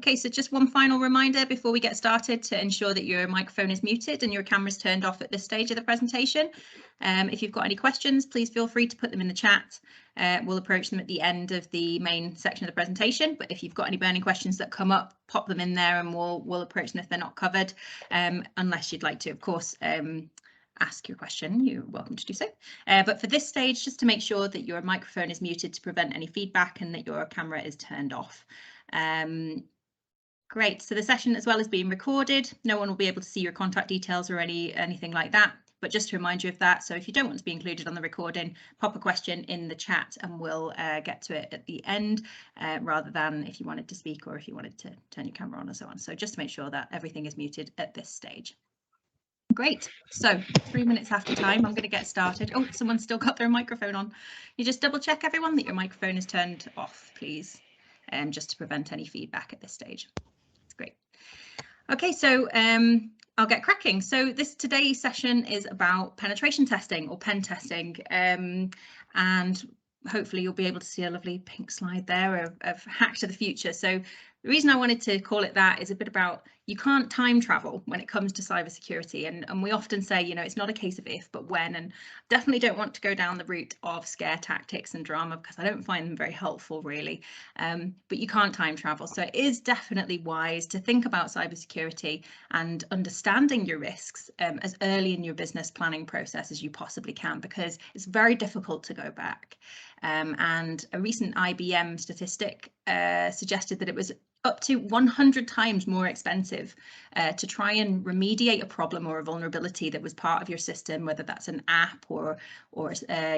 Okay, so just one final reminder before we get started to ensure that your microphone is muted and your camera's turned off at this stage of the presentation. If you've got any questions, please feel free to put them in the chat. We'll approach them at the end of the main section of the presentation, but if you've got any burning questions that come up, pop them in there and we'll approach them if they're not covered, unless you'd like to, of course, ask your question, you're welcome to do so. But for this stage, just to make sure that your microphone is muted to prevent any feedback and that your camera is turned off. Great, so the session as well is being recorded. No one will be able to see your contact details or anything like that, but just to remind you of that. So if you don't want to be included on the recording, pop a question in the chat and we'll get to it at the end, rather than if you wanted to speak or if you wanted to turn your camera on and so on. So just to make sure that everything is muted at this stage. Great, so 3 minutes after time, I'm going to get started. Oh, someone's still got their microphone on. You just double check everyone that your microphone is turned off, please, just to prevent any feedback at this stage. That's great. Okay, so I'll get cracking. So today's session is about penetration testing or pen testing, and hopefully you'll be able to see a lovely pink slide there of Hack to the Future. So the reason I wanted to call it that is a bit about you can't time travel when it comes to cybersecurity, and we often say, you know, it's not a case of if but when, and definitely don't want to go down the route of scare tactics and drama because I don't find them very helpful really, but you can't time travel. So it is definitely wise to think about cybersecurity and understanding your risks as early in your business planning process as you possibly can, because it's very difficult to go back. And a recent IBM statistic suggested that it was up to 100 times more expensive to try and remediate a problem or a vulnerability that was part of your system, whether that's an app or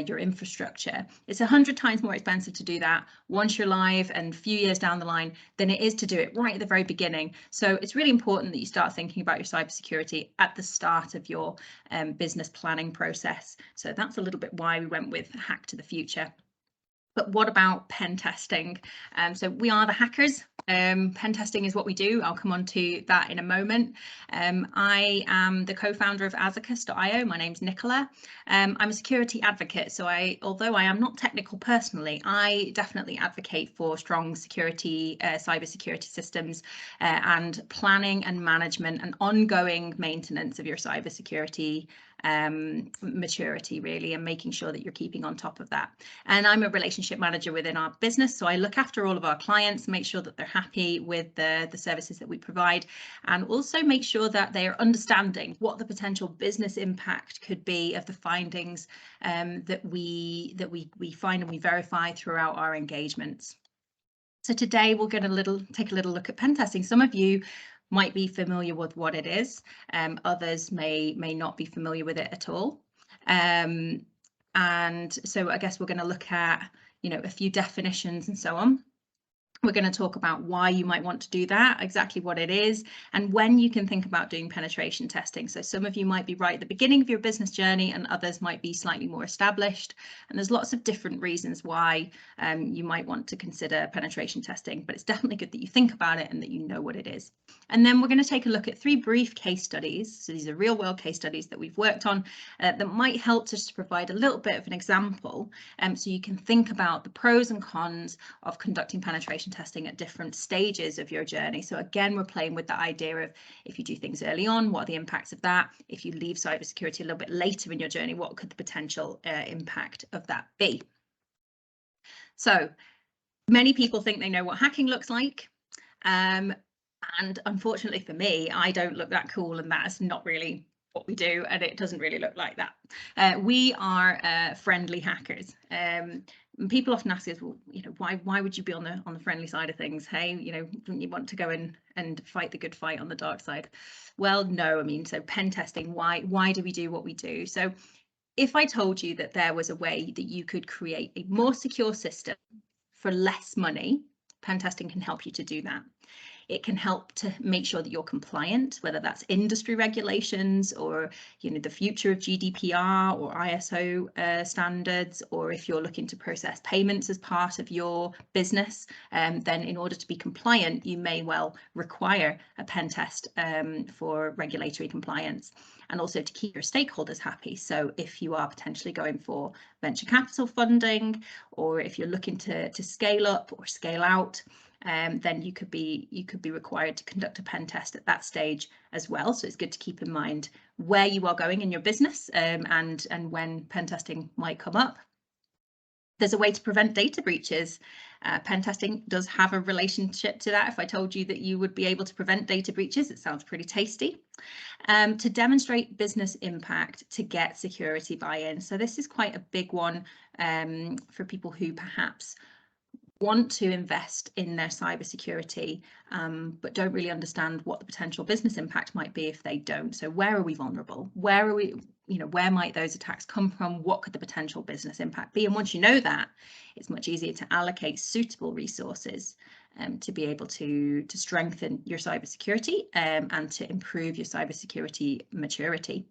your infrastructure. It's 100 times more expensive to do that once you're live and a few years down the line than it is to do it right at the very beginning. So it's really important that you start thinking about your cybersecurity at the start of your business planning process. So that's a little bit why we went with Hack to the Future. But what about pen testing? So we are the hackers. Pen testing is what we do. I'll come on to that in a moment. I am the co-founder of Azicus.io. My name's Nicola. I'm a security advocate. So although I am not technical personally, I definitely advocate for strong security, cybersecurity systems, and planning and management and ongoing maintenance of your cybersecurity maturity really, and making sure that you're keeping on top of that. And I'm a relationship manager within our business, so I look after all of our clients, make sure that they're happy with the services that we provide, and also make sure that they are understanding what the potential business impact could be of the findings that we find and we verify throughout our engagements. So today we're going to take a little look at pen testing. Some of you might be familiar with what it is, others may not be familiar with it at all, and so I guess we're going to look at, you know, a few definitions and so on. We're going to talk about why you might want to do that, exactly what it is, and when you can think about doing penetration testing. So some of you might be right at the beginning of your business journey and others might be slightly more established. And there's lots of different reasons why you might want to consider penetration testing, but it's definitely good that you think about it and that you know what it is. And then we're going to take a look at 3 brief case studies. So these are real world case studies that we've worked on that might help to just provide a little bit of an example, so you can think about the pros and cons of conducting penetration testing at different stages of your journey. So again, we're playing with the idea of if you do things early on, what are the impacts of that? If you leave cybersecurity a little bit later in your journey, what could the potential impact of that be? So many people think they know what hacking looks like. And unfortunately for me, I don't look that cool, and that's not really what we do, and it doesn't really look like that. We are friendly hackers. People often ask us, well, you know, why would you be on the friendly side of things? Hey, you know, don't you want to go in and fight the good fight on the dark side? Well, no, I mean, so pen testing, why do we do what we do? So if I told you that there was a way that you could create a more secure system for less money, pen testing can help you to do that. It can help to make sure that you're compliant, whether that's industry regulations or, you know, the future of GDPR or ISO standards, or if you're looking to process payments as part of your business, then in order to be compliant, you may well require a pen test for regulatory compliance. and also to keep your stakeholders happy. So if you are potentially going for venture capital funding, or if you're looking to scale up or scale out, then you could be required to conduct a pen test at that stage as well. So it's good to keep in mind where you are going in your business, and when pen testing might come up. There's a way to prevent data breaches. Pen testing does have a relationship to that. If I told you that you would be able to prevent data breaches, it sounds pretty tasty. To demonstrate business impact to get security buy-in. So this is quite a big one for people who perhaps want to invest in their cybersecurity, but don't really understand what the potential business impact might be if they don't. So where are we vulnerable? Where are we, where might those attacks come from? What could the potential business impact be? And once you know that, it's much easier to allocate suitable resources to be able to strengthen your cybersecurity and to improve your cybersecurity maturity,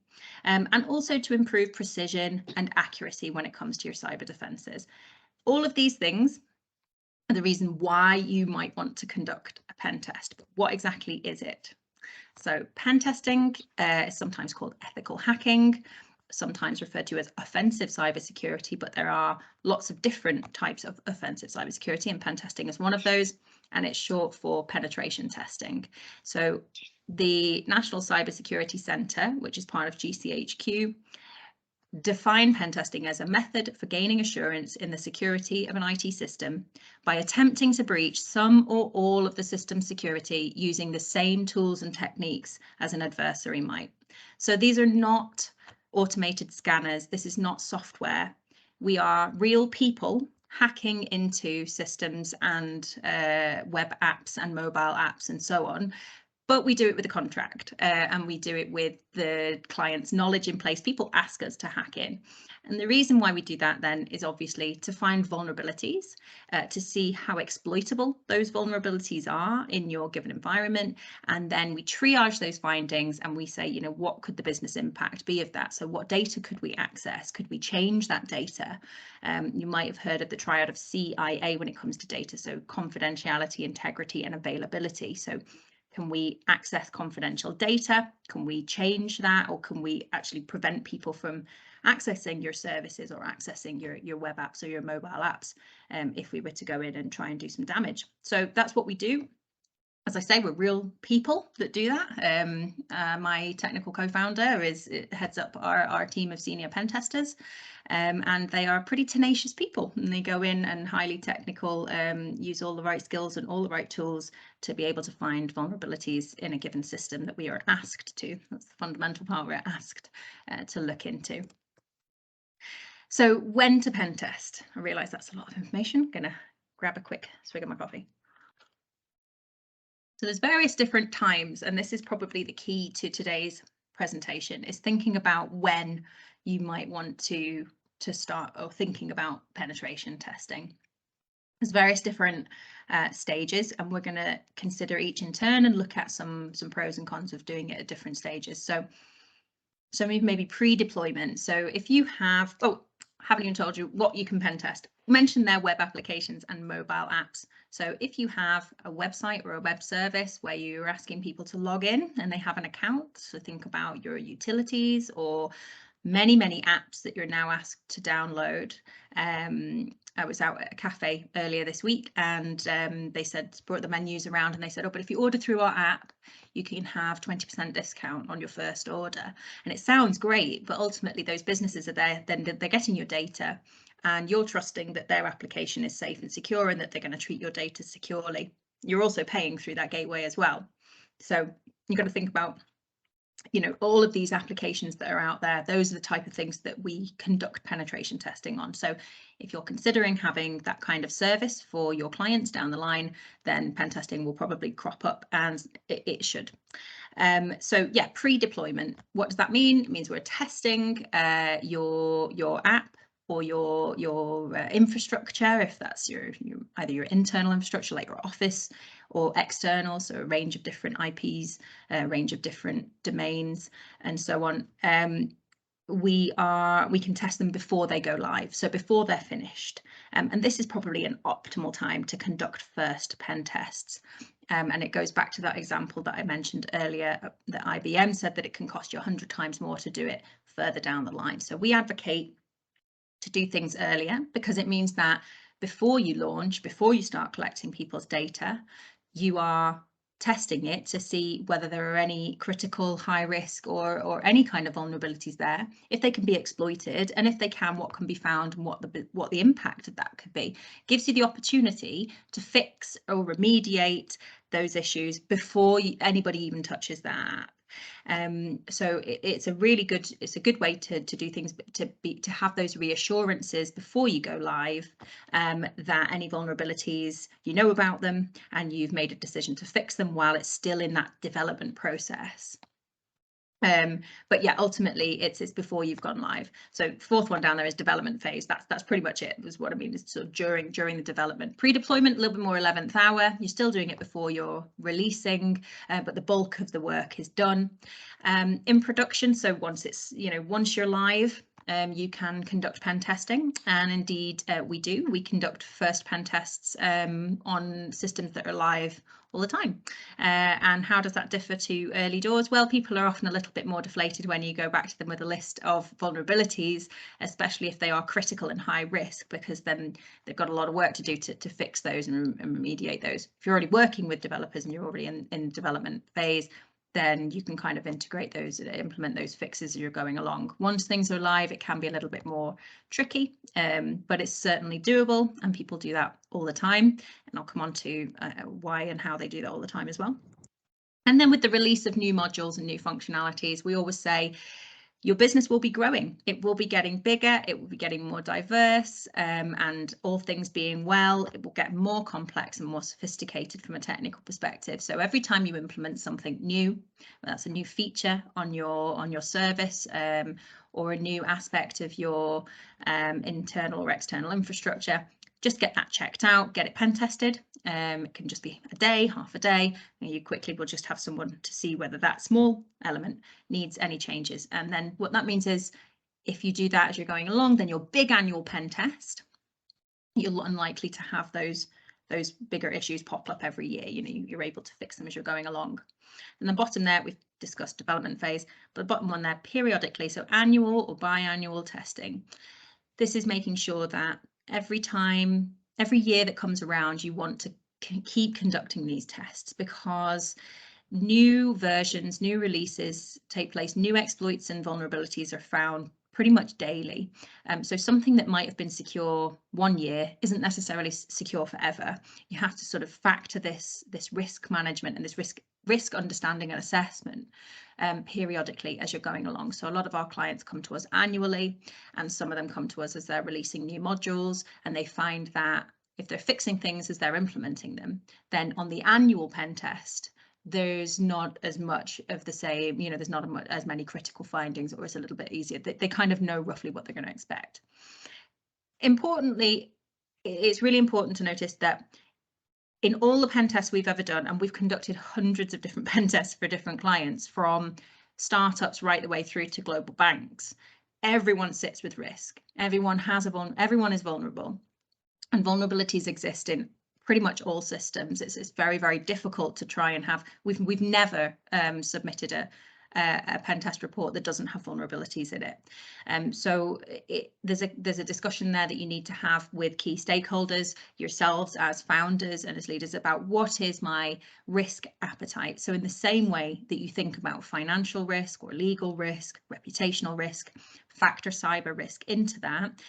and also to improve precision and accuracy when it comes to your cyber defenses. All of these things are the reason why you might want to conduct a pen test. But what exactly is it? So pen testing is sometimes called ethical hacking, sometimes referred to as offensive cybersecurity, but there are lots of different types of offensive cybersecurity, and pen testing is one of those, and it's short for penetration testing. So the National Cybersecurity Centre, which is part of GCHQ, define pen testing as a method for gaining assurance in the security of an IT system by attempting to breach some or all of the system's security using the same tools and techniques as an adversary might. So these are not automated scanners. This is not software. We are real people hacking into systems and web apps and mobile apps and so on. But we do it with a contract, and we do it with the client's knowledge in place. People ask us to hack in. And the reason why we do that then is obviously to find vulnerabilities, to see how exploitable those vulnerabilities are in your given environment. And then we triage those findings and we say, what could the business impact be of that? So what data could we access? Could we change that data? You might have heard of the triad of CIA when it comes to data. So confidentiality, integrity, and availability. So can we access confidential data? Can we change that? Or can we actually prevent people from accessing your services or accessing your web apps or your mobile apps if we were to go in and try and do some damage? So that's what we do. As I say, we're real people that do that. My technical co-founder heads up our team of senior pen testers, and they are pretty tenacious people, and they go in and highly technical, use all the right skills and all the right tools to be able to find vulnerabilities in a given system that we are asked to. That's the fundamental part we're asked to look into. So when to pen test? I realise that's a lot of information. I'm gonna grab a quick swig of my coffee. So there's various different times, and this is probably the key to today's presentation, is thinking about when you might want to start or thinking about penetration testing. There's various different stages, and we're going to consider each in turn and look at some pros and cons of doing it at different stages. So maybe pre-deployment. So if you have, haven't even told you what you can pen test. Mention their web applications and mobile apps. So if you have a website or a web service where you're asking people to log in and they have an account, so think about your utilities or many apps that you're now asked to download. I was out at a cafe earlier this week, and they brought the menus around, and they said, but if you order through our app, you can have 20% discount on your first order. And it sounds great, but ultimately those businesses are there, then they're getting your data, and you're trusting that their application is safe and secure and that they're going to treat your data securely. You're also paying through that gateway as well. So you've got to think about, all of these applications that are out there. Those are the type of things that we conduct penetration testing on. So if you're considering having that kind of service for your clients down the line, then pen testing will probably crop up, and it should. So yeah, pre-deployment. What does that mean? It means we're testing your app or your infrastructure, if that's either your internal infrastructure like your office, or external, so a range of different IPs, a range of different domains, and so on. We can test them before they go live, so before they're finished. And this is probably an optimal time to conduct first pen tests. And it goes back to that example that I mentioned earlier, that IBM said that it can cost you 100 times more to do it further down the line. So we advocate to do things earlier, because it means that before you launch, before you start collecting people's data, you are testing it to see whether there are any critical, high risk or any kind of vulnerabilities there, if they can be exploited, and if they can, what can be found and what the impact of that could be. Gives you the opportunity to fix or remediate those issues before anybody even touches that app. So it's a good way to do things, to have those reassurances before you go live, that any vulnerabilities, you know about them and you've made a decision to fix them while it's still in that development process. But yeah, ultimately it's before you've gone live. So fourth one down there is development phase. That's pretty much it, was what I mean. Is sort of during the development. Pre-deployment, a little bit more 11th hour. You're still doing it before you're releasing, but the bulk of the work is done. In production, so once you're live, you can conduct pen testing, and indeed we do. We conduct first pen tests on systems that are live all the time. And how does that differ to early doors? Well, people are often a little bit more deflated when you go back to them with a list of vulnerabilities, especially if they are critical and high risk, because then they've got a lot of work to do to fix those and remediate those. If you're already working with developers and you're already in development phase, then you can kind of integrate those and implement those fixes as you're going along. Once things are live, it can be a little bit more tricky, but it's certainly doable, and people do that all the time. And I'll come on to why and how they do that all the time as well. And then with the release of new modules and new functionalities, we always say your business will be growing. It will be getting bigger, it will be getting more diverse, and all things being well, it will get more complex and more sophisticated from a technical perspective. So every time you implement something new, that's a new feature on your service, or a new aspect of your internal or external infrastructure, just get that checked out, get it pen tested. It can just be a day, half a day, and you quickly will just have someone to see whether that small element needs any changes. And then what that means is, if you do that as you're going along, then your big annual pen test, you're unlikely to have those bigger issues pop up every year. You're able to fix them as you're going along. And the bottom there, we've discussed development phase, but the bottom one there, periodically, so annual or biannual testing. This is making sure that every year that comes around, you want to keep conducting these tests, because new versions, new releases take place, new exploits and vulnerabilities are found pretty much daily. So something that might have been secure one year isn't necessarily secure forever. You have to sort of factor this risk management and this risk understanding and assessment periodically as you're going along. So a lot of our clients come to us annually, and some of them come to us as they're releasing new modules, and they find that if they're fixing things as they're implementing them, then on the annual pen test, there's not as much of the same, there's not as many critical findings, or it's a little bit easier. They kind of know roughly what they're going to expect. Importantly, it's really important to notice that in all the pen tests we've ever done, and we've conducted hundreds of different pen tests for different clients, from startups right the way through to global banks, everyone sits with risk. Everyone is vulnerable, and vulnerabilities exist in pretty much all systems. It's very, very difficult to try and have. We've never submitted a pen test report that doesn't have vulnerabilities in it. So there's a discussion there that you need to have with key stakeholders, yourselves as founders and as leaders, about what is my risk appetite. So in the same way that you think about financial risk or legal risk, reputational risk, factor cyber risk into that,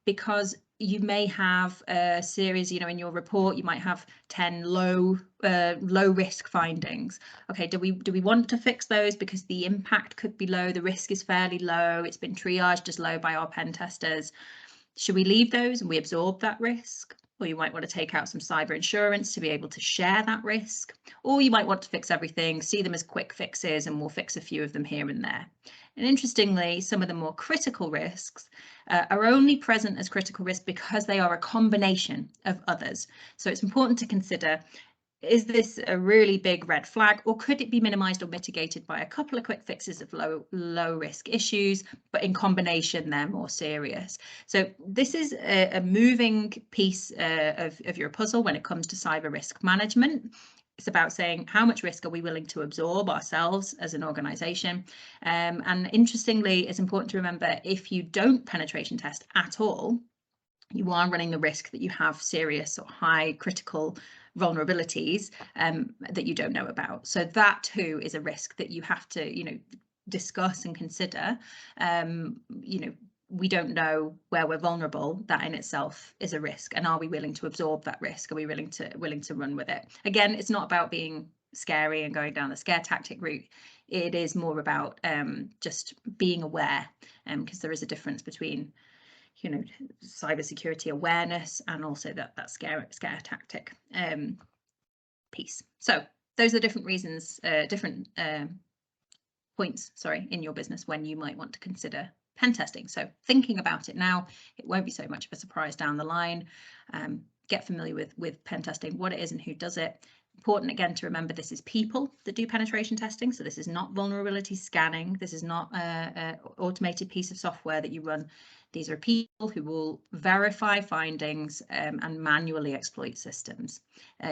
because you may have a series, in your report, you might have 10 low risk findings. Okay, do we want to fix those because the impact could be low, the risk is fairly low, it's been triaged as low by our pen testers? Should we leave those and we absorb that risk? Or you might want to take out some cyber insurance to be able to share that risk. Or you might want to fix everything, see them as quick fixes, and we'll fix a few of them here and there. And interestingly, some of the more critical risks are only present as critical risk because they are a combination of others. So it's important to consider, is this a really big red flag, or could it be minimized or mitigated by a couple of quick fixes of low risk issues, but in combination they're more serious? So this is a moving piece of your puzzle when it comes to cyber risk management. It's about saying how much risk are we willing to absorb ourselves as an organisation. And interestingly, it's important to remember, if you don't penetration test at all, you are running the risk that you have serious or high critical vulnerabilities that you don't know about. So that too is a risk that you have to, discuss and consider. We don't know where we're vulnerable. That in itself is a risk, and are we willing to absorb that risk? Are we willing to run with it? Again, it's not about being scary and going down the scare tactic route. It is more about just being aware, because there is a difference between cybersecurity awareness and also that scare tactic piece. So those are different reasons, different points, in your business when you might want to consider pen testing. So thinking about it now, it won't be so much of a surprise down the line. Get familiar with pen testing, what it is and who does it. Important again to remember, this is people that do penetration testing. So this is not vulnerability scanning. This is not an automated piece of software that you run. These are people who will verify findings and manually exploit systems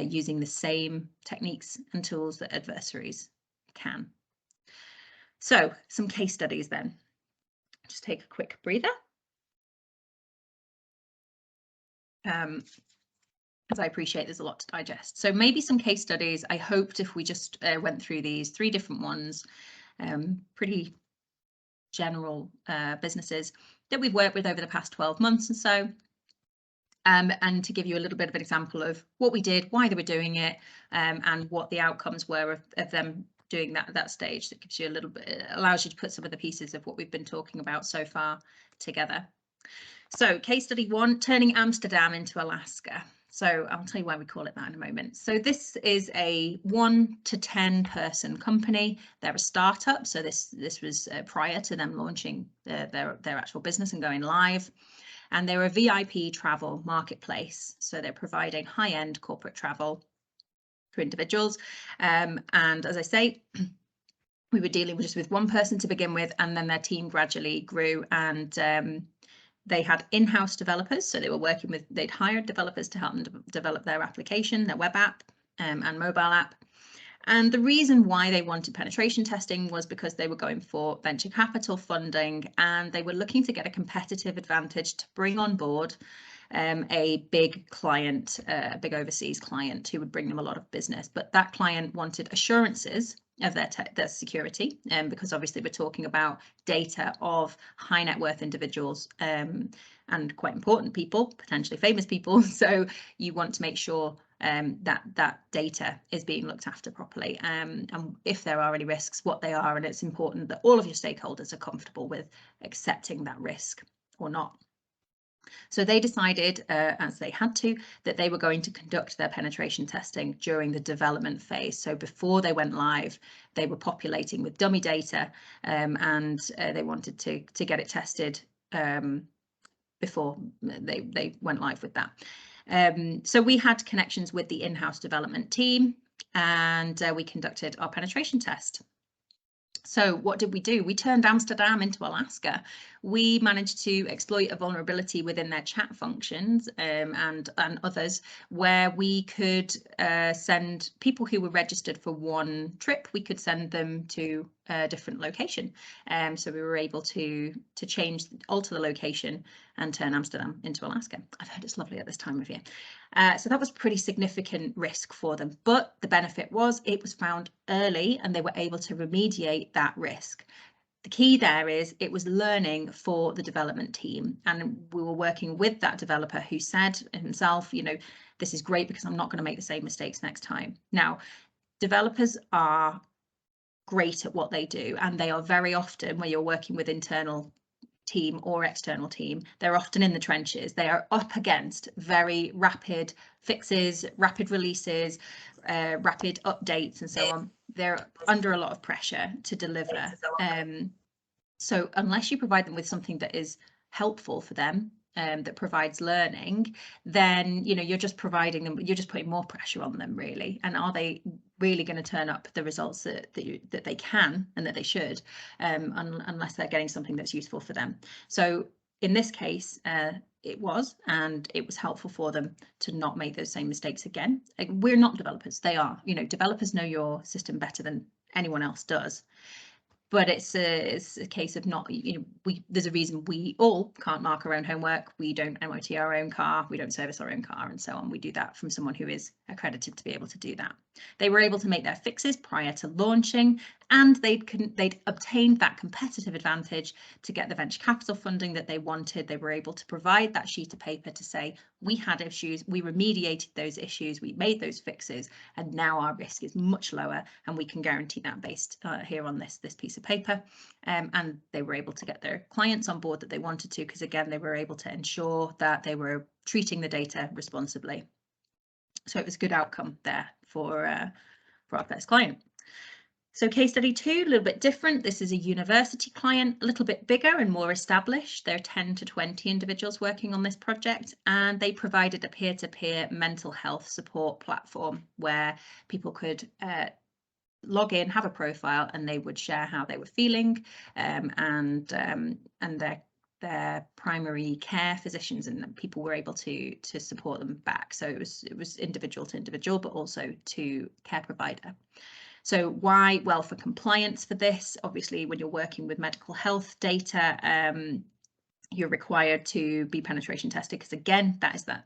using the same techniques and tools that adversaries can. So some case studies then. Just take a quick breather. As I appreciate there's a lot to digest. So maybe some case studies. I hoped if we just went through these 3 different ones, pretty general businesses that we've worked with over the past 12 months and so, and to give you a little bit of an example of what we did, why they were doing it, and what the outcomes were of them doing that at that stage. That gives you a little bit, allows you to put some of the pieces of what we've been talking about so far together. So case study 1, turning Amsterdam into Alaska. So I'll tell you why we call it that in a moment. So this is a 1 to 10 person company. They're a startup. So this was prior to them launching their actual business and going live. And they're a VIP travel marketplace. So they're providing high-end corporate travel for individuals. And as I say, we were dealing just with 1 person to begin with, and then their team gradually grew, and they had in-house developers. So they were working with, they'd hired developers to help them develop their application, their web app and mobile app. And the reason why they wanted penetration testing was because they were going for venture capital funding, and they were looking to get a competitive advantage to bring on board a big client, a big overseas client who would bring them a lot of business. But that client wanted assurances of their security, because obviously we're talking about data of high net worth individuals and quite important people, potentially famous people. So you want to make sure that data is being looked after properly, and if there are any risks, what they are. And it's important that all of your stakeholders are comfortable with accepting that risk or not. So they decided, as they had to, that they were going to conduct their penetration testing during the development phase. So before they went live, they were populating with dummy data, and they wanted to get it tested before they went live with that. So we had connections with the in-house development team, and we conducted our penetration test. So what did we do? We turned Amsterdam into Alaska. We managed to exploit a vulnerability within their chat functions and others, where we could send people who were registered for 1 trip, we could send them to a different location. So we were able to alter the location and turn Amsterdam into Alaska. I've heard it's lovely at this time of year. So that was pretty significant risk for them. But the benefit was it was found early, and they were able to remediate that risk. The key there is it was learning for the development team, and we were working with that developer who said himself, this is great because I'm not going to make the same mistakes next time. Now, developers are great at what they do, and they are very often, where you're working with internal team or external team, they're often in the trenches. They are up against very rapid fixes, rapid releases, rapid updates and so on. They're under a lot of pressure to deliver. So unless you provide them with something that is helpful for them, that provides learning, then you're just providing them, you're just putting more pressure on them, really. And are they really going to turn up the results that they can and that they should, unless they're getting something that's useful for them? So in this case, it was, and it was helpful for them to not make those same mistakes again. We're not developers, they are. You know, developers know your system better than anyone else does. But it's a case of not, you know, there's a reason we all can't mark our own homework. We don't MOT our own car, we don't service our own car, and so on. We do that from someone who is accredited to be able to do that. They were able to make their fixes prior to launching, and they'd obtained that competitive advantage to get the venture capital funding that they wanted. They were able to provide that sheet of paper to say, we had issues, we remediated those issues, we made those fixes, and now our risk is much lower, and we can guarantee that based here on this piece of paper. And they were able to get their clients on board that they wanted to, because again, they were able to ensure that they were treating the data responsibly. So it was a good outcome there for our first client. So case study 2, a little bit different. This is a university client, a little bit bigger and more established. There are 10 to 20 individuals working on this project, and they provided a peer-to-peer mental health support platform where people could log in, have a profile, and they would share how they were feeling, and their primary care physicians and people were able to support them back. So it was individual to individual, but also to care provider. So why? Well, for compliance for this, obviously, when you're working with medical health data, you're required to be penetration tested, because again, that is that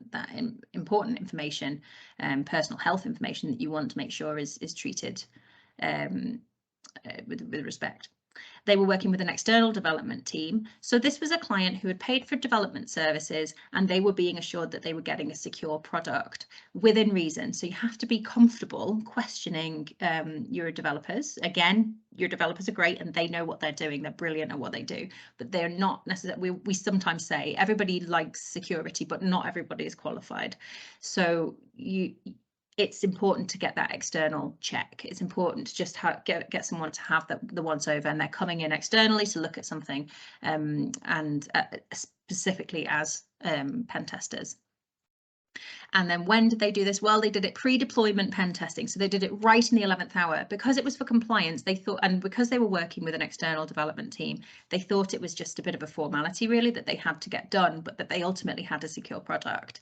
important information, personal health information that you want to make sure is treated with respect. They were working with an external development team. So this was a client who had paid for development services, and they were being assured that they were getting a secure product within reason. So you have to be comfortable questioning your developers. Again, your developers are great and they know what they're doing. They're brilliant at what they do, but they're not necessarily, we sometimes say everybody likes security, but not everybody is qualified. So it's important to get that external check. It's important to just get someone to have the once over, and they're coming in externally to look at something, and specifically as pen testers. And then when did they do this? Well, they did it pre-deployment pen testing. So they did it right in the 11th hour, because it was for compliance. They thought, and because they were working with an external development team, they thought it was just a bit of a formality really that they had to get done, but that they ultimately had a secure product.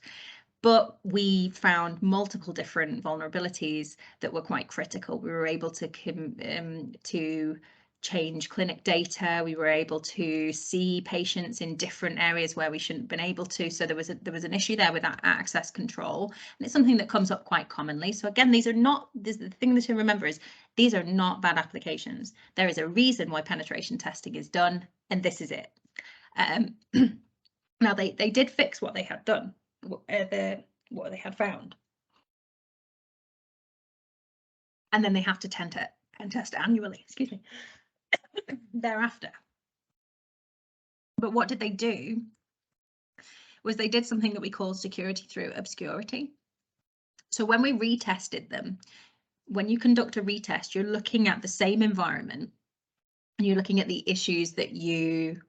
But we found multiple different vulnerabilities that were quite critical. We were able to change clinic data. We were able to see patients in different areas where we shouldn't have been able to. So there was an issue there with that access control, and it's something that comes up quite commonly. So again, the thing to remember is these are not bad applications. There is a reason why penetration testing is done, and this is it. Now they did fix what they had done. What they had found, and then they have to pen test annually, excuse me, thereafter. But what did they do was they did something that we call security through obscurity. So when we retested them, when you conduct a retest, you're looking at the same environment and you're looking at the issues that you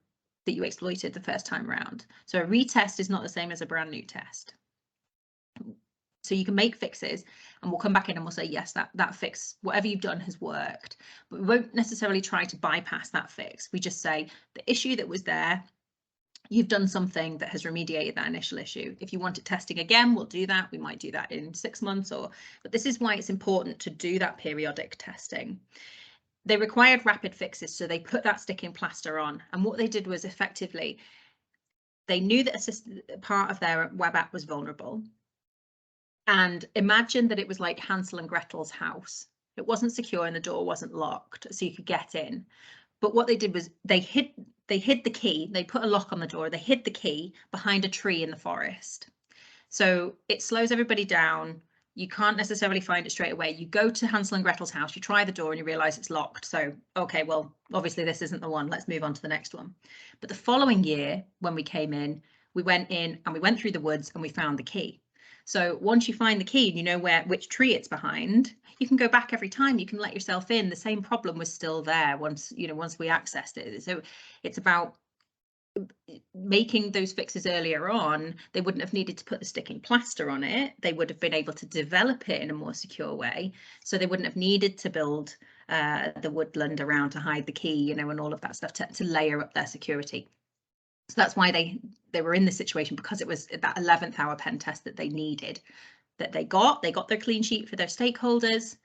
exploited the first time around. So a retest is not the same as a brand new test. So you can make fixes, and we'll come back in and we'll say, yes, that fix, whatever you've done has worked, but we won't necessarily try to bypass that fix. We just say the issue that was there, you've done something that has remediated that initial issue. If you want it testing again, we'll do that. We might do that in 6 months, but this is why it's important to do that periodic testing. They required rapid fixes, so they put that sticking plaster on, and what they did was effectively, they knew that a part of their web app was vulnerable. And imagine that it was like Hansel and Gretel's house. It wasn't secure and the door wasn't locked, so you could get in. But what they did was they hid the key. They put a lock on the door. They hid the key behind a tree in the forest. So it slows everybody down. You can't necessarily find it straight away. You go to Hansel and Gretel's house, you try the door and you realize it's locked. So, okay, well, obviously this isn't the one. Let's move on to the next one. But the following year, when we came in, we went in and we went through the woods and we found the key. So once you find the key and you know which tree it's behind, you can go back every time. You can let yourself in. The same problem was still there once we accessed it. So it's about making those fixes earlier on. They wouldn't have needed to put the sticking plaster on it. They would have been able to develop it in a more secure way. So they wouldn't have needed to build the woodland around to hide the key, and all of that stuff to layer up their security. So that's why they were in this situation, because it was that 11th hour pen test that they needed, that they got their clean sheet for their stakeholders,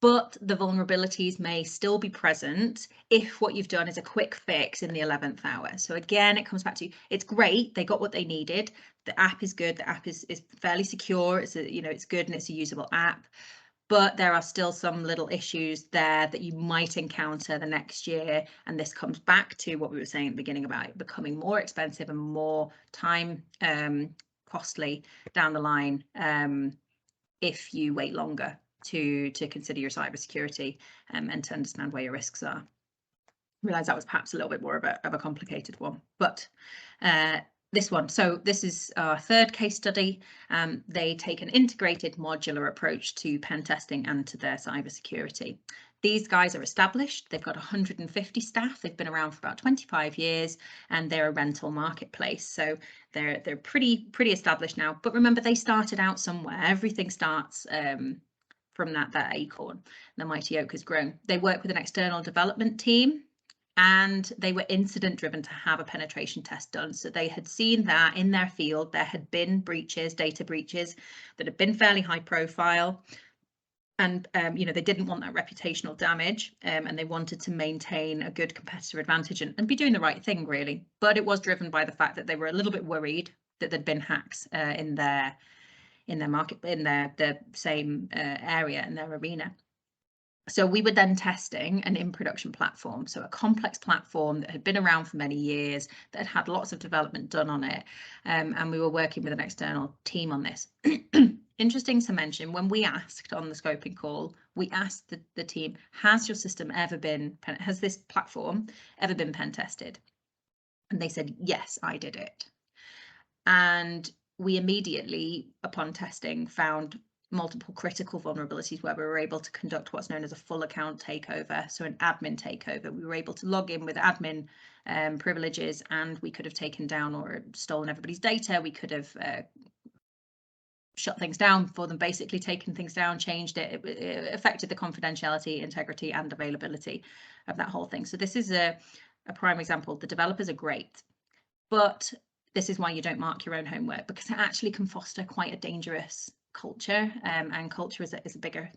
but the vulnerabilities may still be present if what you've done is a quick fix in the 11th hour. So again, it comes back to, it's great, they got what they needed, the app is good, the app is fairly secure, it's it's good and it's a usable app, but there are still some little issues there that you might encounter the next year. And this comes back to what we were saying at the beginning about it becoming more expensive and more time costly down the line if you wait longer to consider your cybersecurity and to understand where your risks are. I realize that was perhaps a little bit more of a complicated one, but this one. So this is our third case study. They take an integrated modular approach to pen testing and to their cybersecurity. These guys are established. They've got 150 staff. They've been around for about 25 years, and they're a rental marketplace. So they're pretty established now. But remember, they started out somewhere. Everything starts from that acorn. The mighty oak has grown. They work with an external development team, and they were incident driven to have a penetration test done. So they had seen that in their field there had been breaches, data breaches that had been fairly high profile, and they didn't want that reputational damage, and they wanted to maintain a good competitive advantage and be doing the right thing, really. But it was driven by the fact that they were a little bit worried that there'd been hacks in their market, in the same area, in their arena. So we were then testing an in-production platform, so a complex platform that had been around for many years, that had lots of development done on it, and we were working with an external team on this. Interesting to mention, when we asked on the scoping call, we asked the team, has this platform ever been pen tested? And they said, yes, I did it. And we immediately, upon testing, found multiple critical vulnerabilities where we were able to conduct what's known as a full account takeover, so an admin takeover. We were able to log in with admin privileges, and we could have taken down or stolen everybody's data. We could have shut things down for them, basically taken things down, changed it. It affected the confidentiality, integrity, and availability of that whole thing. So this is a prime example. The developers are great, but this is why you don't mark your own homework, because it actually can foster quite a dangerous culture, and culture is a bigger,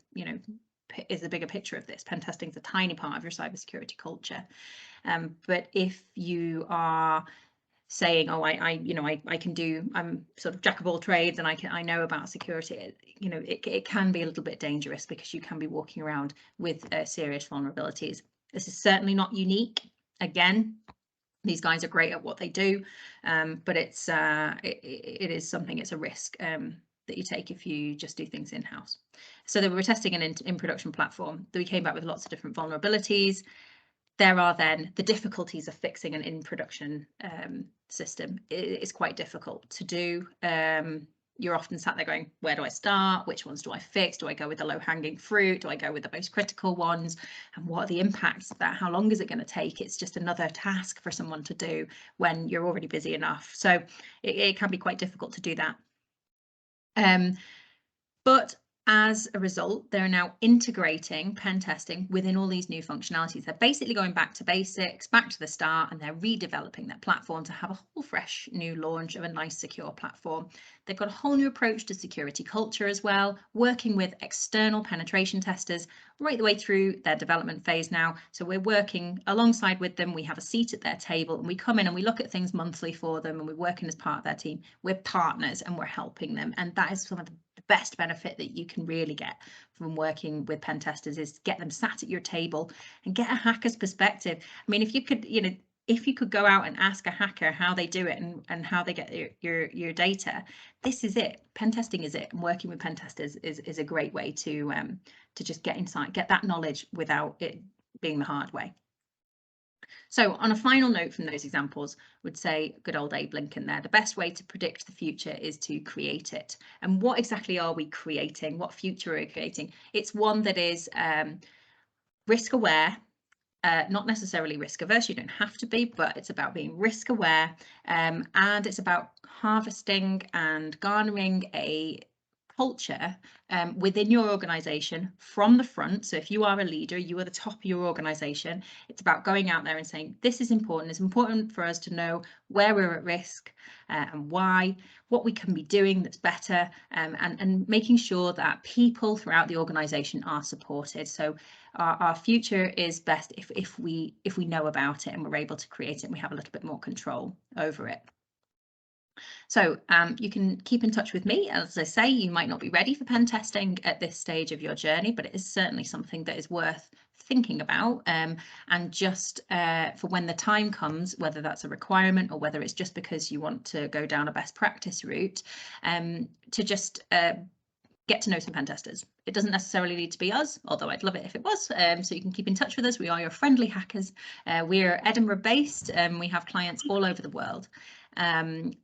is a bigger picture of this. Pen testing is a tiny part of your cybersecurity culture, but if you are saying, oh, I can do, I'm sort of jack of all trades and I know about security, it can be a little bit dangerous, because you can be walking around with serious vulnerabilities. This is certainly not unique. Again, these guys are great at what they do, but it is something, it's a risk that you take if you just do things in-house. So they were testing an in-production platform. We came back with lots of different vulnerabilities. There are then the difficulties of fixing an in-production system. It's quite difficult to do. You're often sat there going, where do I start? Which ones do I fix? Do I go with the low-hanging fruit? Do I go with the most critical ones? And what are the impacts of that? How long is it going to take? It's just another task for someone to do when you're already busy enough. So it can be quite difficult to do that. But as a result, they're now integrating pen testing within all these new functionalities. They're basically going back to basics, back to the start, and they're redeveloping their platform to have a whole fresh new launch of a nice secure platform. They've got a whole new approach to security culture as well, working with external penetration testers right the way through their development phase now. So we're working alongside with them. We have a seat at their table, and we come in and we look at things monthly for them, and we're working as part of their team. We're partners and we're helping them, and that is some of the best benefit that you can really get from working with pen testers, is get them sat at your table and get a hacker's perspective. I mean, if you could go out and ask a hacker how they do it and how they get your data, this is it. Pen testing is it. And working with pen testers is a great way to just get insight, get that knowledge without it being the hard way. So on a final note from those examples, would say good old Abe Lincoln there, the best way to predict the future is to create it. And what exactly are we creating? What future are we creating? It's one that is risk aware, not necessarily risk averse, you don't have to be, but it's about being risk aware, and it's about harvesting and garnering a culture within your organization from the front. So if you are a leader, you are the top of your organization, it's about going out there and saying, this is important. It's important for us to know where we're at risk and why, what we can be doing that's better, and making sure that people throughout the organization are supported. So our future is best if we know about it and we're able to create it and we have a little bit more control over it. So you can keep in touch with me. As I say, you might not be ready for pen testing at this stage of your journey, but it is certainly something that is worth thinking about, and just for when the time comes, whether that's a requirement or whether it's just because you want to go down a best practice route, to just get to know some pen testers. It doesn't necessarily need to be us, although I'd love it if it was. So you can keep in touch with us. We are your friendly hackers. We're Edinburgh based and we have clients all over the world.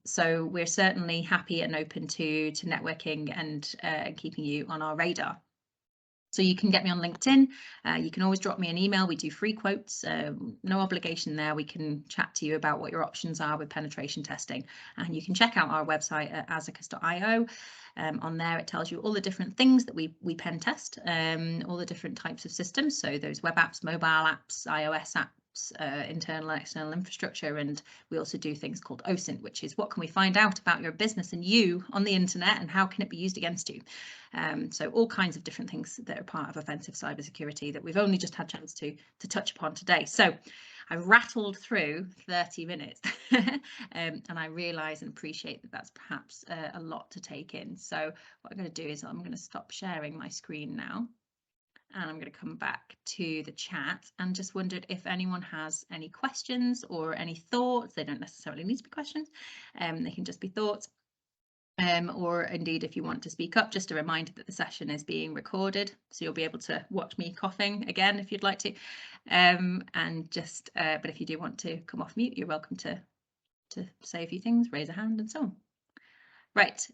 So we're certainly happy and open to networking and keeping you on our radar. So you can get me on LinkedIn. You can always drop me an email. We do free quotes, no obligation there. We can chat to you about what your options are with penetration testing. And you can check out our website at azicus.io. On there, it tells you all the different things that we pen test, all the different types of systems. So those web apps, mobile apps, iOS apps, internal and external infrastructure, and we also do things called OSINT, which is what can we find out about your business and you on the internet and how can it be used against you. So all kinds of different things that are part of offensive cybersecurity that we've only just had a chance to touch upon today. So I rattled through 30 minutes and I realise and appreciate that that's perhaps a lot to take in. So what I'm going to do is I'm going to stop sharing my screen now. And I'm going to come back to the chat and just wondered if anyone has any questions or any thoughts. They don't necessarily need to be questions. They can just be thoughts. Or indeed, if you want to speak up, just a reminder that the session is being recorded. So you'll be able to watch me coughing again if you'd like to. And just, but if you do want to come off mute, you're welcome to say a few things, raise a hand and so on. Right,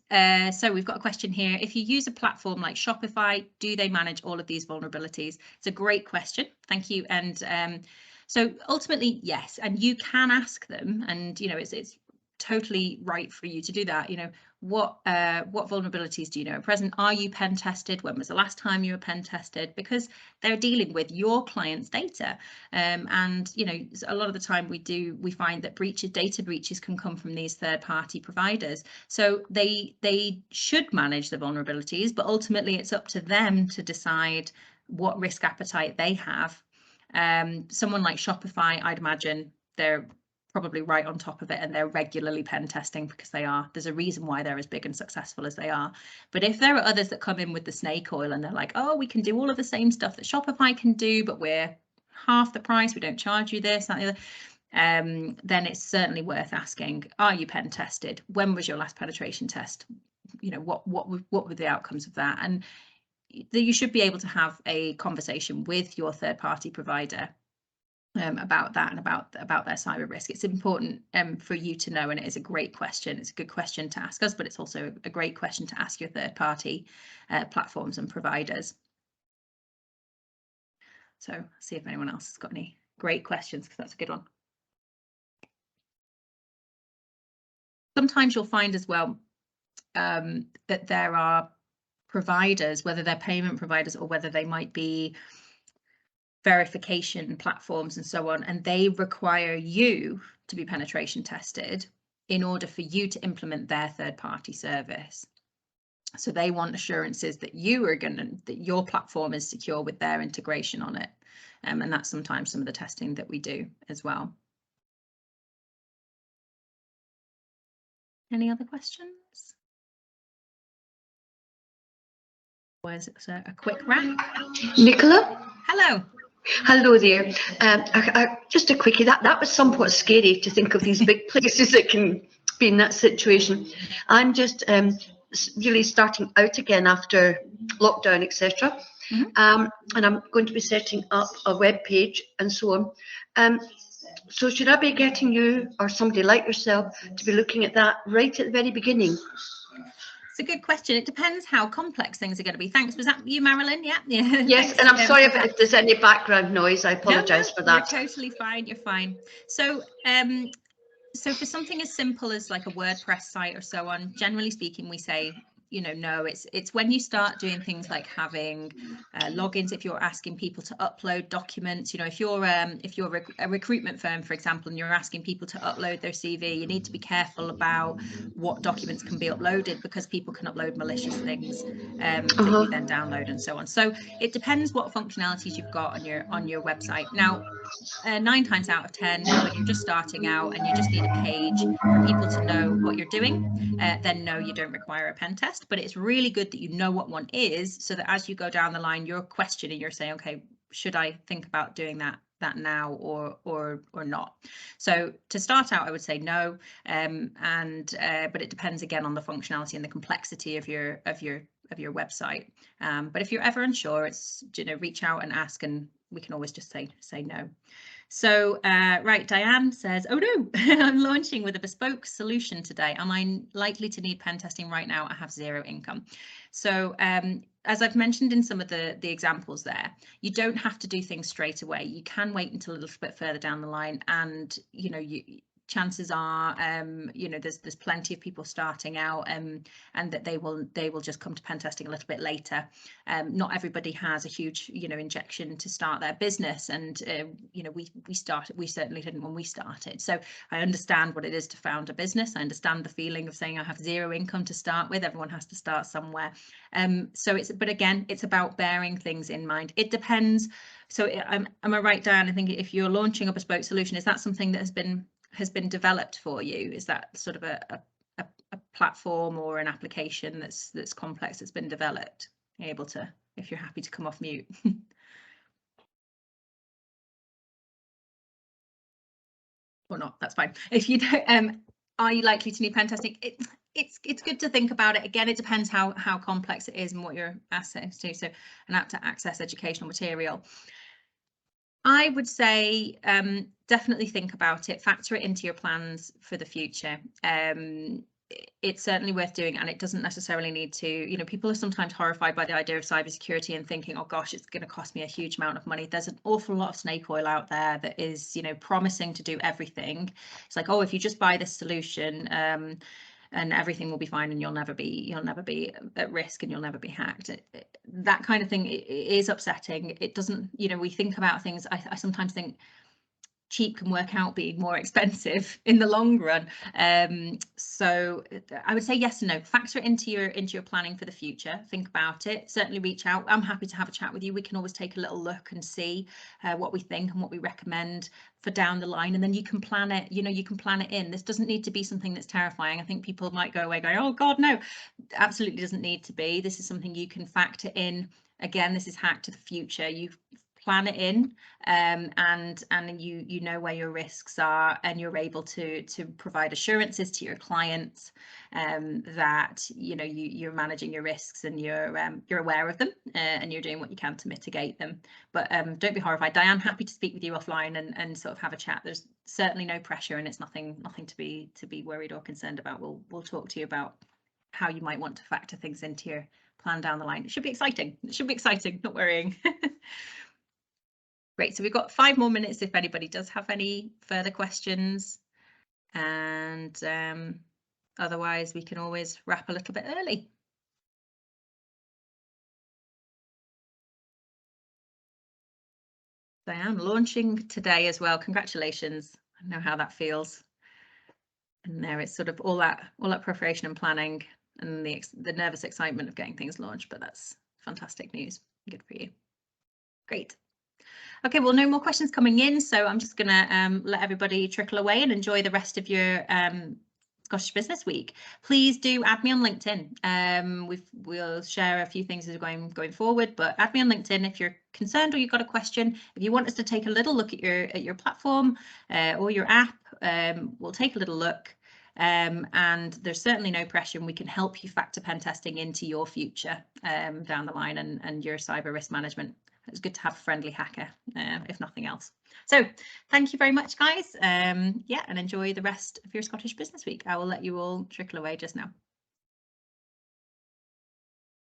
so we've got a question here. If you use a platform like Shopify, do they manage all of these vulnerabilities? It's a great question. Thank you. And so ultimately, yes, and you can ask them, and you know, it's totally right for you to do that. You know, what vulnerabilities do you know at present? Are you pen tested? When was the last time you were pen tested? Because they're dealing with your client's data, and you know, a lot of the time we find that data breaches can come from these third-party providers. So they should manage the vulnerabilities, but ultimately it's up to them to decide what risk appetite they have. Someone like Shopify, I'd imagine they're probably right on top of it and they're regularly pen testing because there's a reason why they're as big and successful as they are. But if there are others that come in with the snake oil and they're like, oh, we can do all of the same stuff that Shopify can do, but we're half the price, we don't charge you this, that, the other, then it's certainly worth asking, are you pen tested? When was your last penetration test? You know, what were the outcomes of that? And you should be able to have a conversation with your third-party provider about that and about their cyber risk. It's important for you to know, and it is a great question. It's a good question to ask us, but it's also a great question to ask your third-party platforms and providers. So see if anyone else has got any great questions, because that's a good one. Sometimes you'll find as well that there are providers, whether they're payment providers or whether they might be verification platforms and so on, and they require you to be penetration tested in order for you to implement their third-party service. So they want assurances that that your platform is secure with their integration on it, and that's sometimes some of the testing that we do as well. Any other questions? Where's a quick wrap? Nicola? Hello. Hello there. Just a quickie, that was somewhat scary to think of these big places that can be in that situation. I'm just really starting out again after lockdown, etc. And I'm going to be setting up a web page and so on. So should I be getting you or somebody like yourself to be looking at that right at the very beginning? It's a good question. It depends how complex things are going to be. Thanks. Was that you, Marilyn? Yeah. Yes, Thanks. and I'm sorry if there's any background noise. I apologise for that. You're totally fine. You're fine. So, so for something as simple as like a WordPress site or so on, generally speaking, we say you know, no, it's when you start doing things like having logins, if you're asking people to upload documents, you know, if you're a recruitment firm, for example, and you're asking people to upload their CV, you need to be careful about what documents can be uploaded, because people can upload malicious things that you then download and so on. So it depends what functionalities you've got on your website. Now, 9 times out of 10, when you're just starting out and you just need a page for people to know what you're doing, then no, you don't require a pen test. But it's really good that you know what one is, so that as you go down the line, you're questioning, you're saying, okay, should I think about doing that now or not? So to start out, I would say no, but it depends again on the functionality and the complexity of your website. But if you're ever unsure, it's, you know, reach out and ask, and we can always just say no. So right, Diane says, oh no, I'm launching with a bespoke solution today. Am I likely to need pen testing right now? I have 0 income. So as I've mentioned in some of the examples there, you don't have to do things straight away. You can wait until a little bit further down the line, and you know, chances are, you know, there's plenty of people starting out, and that they will just come to pen testing a little bit later. Not everybody has a huge, you know, injection to start their business, and you know, we certainly didn't when we started. So I understand what it is to found a business. I understand the feeling of saying I have 0 income to start with. Everyone has to start somewhere. But again, it's about bearing things in mind. It depends. So am I right, Dan? I think if you're launching a bespoke solution, is that something that has been developed for you? Is that sort of a platform or an application that's complex, that's been developed? You're able to, if you're happy to come off mute. Or not, that's fine. If you don't, are you likely to need pen testing? It's good to think about it. Again, it depends how complex it is and what you're access to. So an app to access educational material. I would say definitely think about it, factor it into your plans for the future. It's certainly worth doing, and it doesn't necessarily need to, you know, people are sometimes horrified by the idea of cybersecurity and thinking, oh gosh, it's going to cost me a huge amount of money. There's an awful lot of snake oil out there that is, you know, promising to do everything. It's like, oh, if you just buy this solution, and everything will be fine, and you'll never be at risk, and you'll never be hacked. That kind of thing is upsetting. It doesn't, you know, we think about things. I sometimes think cheap can work out being more expensive in the long run. So I would say yes and no. Factor it into your planning for the future. Think about it. Certainly reach out. I'm happy to have a chat with you. We can always take a little look and see what we think and what we recommend for down the line, and then you can plan it. You know, you can plan it in. This doesn't need to be something that's terrifying. I think people might go away going, oh God, no. Absolutely doesn't need to be. This is something you can factor in. Again, this is hack to the future. You plan it in, and you know where your risks are, and you're able to provide assurances to your clients that, you know, you're managing your risks, and you're aware of them, and you're doing what you can to mitigate them. But don't be horrified. Diane, happy to speak with you offline and sort of have a chat. There's certainly no pressure, and it's nothing to be worried or concerned about. We'll talk to you about how you might want to factor things into your plan down the line. It should be exciting. It should be exciting, not worrying. Great, so we've got 5 more minutes if anybody does have any further questions, and otherwise we can always wrap a little bit early. Diane, launching today as well. Congratulations. I know how that feels. And there it's sort of all that preparation and planning, and the nervous excitement of getting things launched, but that's fantastic news. Good for you. Great. Okay, well, no more questions coming in, so I'm just going to let everybody trickle away and enjoy the rest of your Scottish Business Week. Please do add me on LinkedIn. We'll share a few things as we're going forward, but add me on LinkedIn if you're concerned or you've got a question. If you want us to take a little look at your platform or your app, we'll take a little look. And there's certainly no pressure, and we can help you factor pen testing into your future down the line, and your cyber risk management. It's good to have a friendly hacker, if nothing else. So thank you very much, guys. Yeah, and enjoy the rest of your Scottish Business Week. I will let you all trickle away just now.